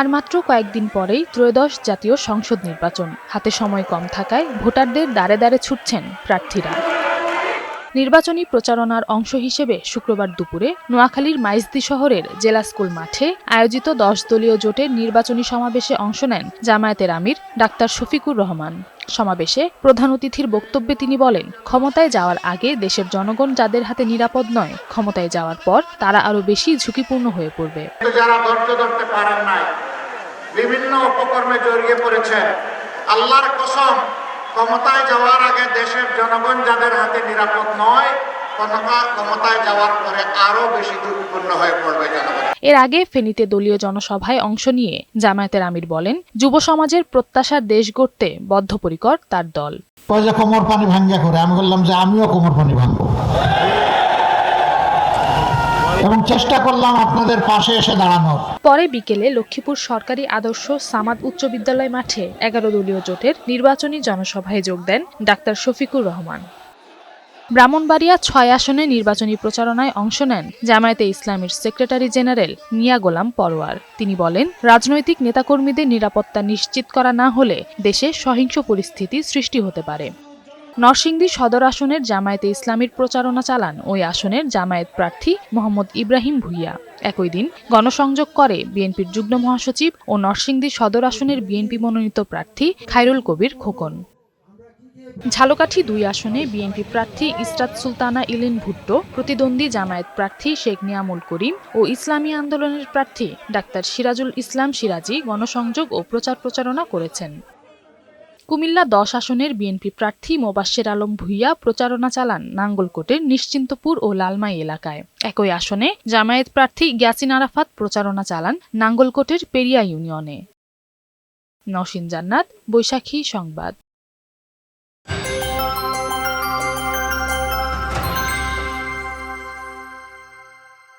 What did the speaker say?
আর মাত্র কয়েকদিন পরেই ত্রয়োদশ জাতীয় সংসদ নির্বাচন। হাতে সময় কম থাকায় ভোটারদের দ্বারে দ্বারে ছুটছেন প্রার্থীরা। নির্বাচনী প্রচারণার অংশ হিসেবে শুক্রবার দুপুরে নোয়াখালীর মাইজদী শহরের জেলা স্কুল মাঠে আয়োজিত 10 দলীয় জোটের নির্বাচনী সমাবেশে অংশ নেন জামায়াতের আমির ডাক্তার শফিকুর রহমান। সমাবেশে প্রধান অতিথির বক্তব্যে তিনি বলেন, ক্ষমতায় যাওয়ার আগে দেশের জনগণ যাদের হাতে নিরাপদ নয়, ক্ষমতায় যাওয়ার পর তারা আরো বেশি ঝুঁকিপূর্ণ হয়ে পড়বে। যারা ধৈর্য ধরতে পারেন নাই, বিভিন্ন অপকর্মে জড়িয়ে পড়েছেন, আল্লাহর কসম, ক্ষমতায় যাওয়ার আগে দেশের জনগণ যাদের হাতে নিরাপদ নয়, ক্ষমতায় যাওয়ার পরে আরো বেশি ঝুঁকিপূর্ণ হয়ে পড়বে জনগণ। এর আগে ফেনীতে দলীয় জনসভায় অংশ নিয়ে জামায়াতের আমির বলেন, যুব সমাজের প্রত্যাশার দেশ গড়তে বদ্ধপরিকর তার দল। পয়সা কোমর পানি ভাঙ্গা করে আমি বললাম যে আমিও কোমর পানি ভাঙবো এবং চেষ্টা করলাম আপনাদের পাশে এসে দাঁড়ানোর। পরে বিকেলে লক্ষ্মীপুর সরকারি আদর্শ সামাদ উচ্চ বিদ্যালয় মাঠে 11 দলীয় জোটের নির্বাচনী জনসভায় যোগ দেন ডাক্তার শফিকুর রহমান। ব্রাহ্মণবাড়িয়া 6 আসনে নির্বাচনী প্রচারণায় অংশ নেন জামায়াতে ইসলামীর সেক্রেটারি জেনারেল মিয়া গোলাম পরোয়ার। তিনি বলেন, রাজনৈতিক নেতাকর্মীদের নিরাপত্তা নিশ্চিত করা না হলে দেশে সহিংস পরিস্থিতি সৃষ্টি হতে পারে। নরসিংদী সদর আসনের জামায়াতে ইসলামীর প্রচারণা চালান ওই আসনের জামায়াত প্রার্থী মোহাম্মদ ইব্রাহিম ভুইয়া। একই দিন গণসংযোগ করে বিএনপির যুগ্ম মহাসচিব ও নরসিংদী সদর আসনের বিএনপি মনোনীত প্রার্থী খায়রুল কবির খোকন। ঝালকাঠি 2 আসনে বিএনপি প্রার্থী ইসরাত সুলতানা ইলিন ভুট্টো, প্রতিদ্বন্দ্বী জামায়াত প্রার্থী শেখ নিয়ামুল করিম ও ইসলামী আন্দোলনের প্রার্থী ডাক্তার সিরাজুল ইসলাম সিরাজি গণসংযোগ ও প্রচারণা করেছেন। কুমিল্লা 10 আসনের বিএনপি প্রার্থী মোবাশ্বের আলম ভুইয়া প্রচারণা চালান নাঙ্গলকোটের নিশ্চিন্তপুর ও লালমাই এলাকায়। একই আসনে জামায়াত প্রার্থী ইয়াসিন আরাফাত প্রচারণা চালান নাঙ্গলকোটের পেরিয়া ইউনিয়নে। নওশীন জান্নাত, বৈশাখী সংবাদ।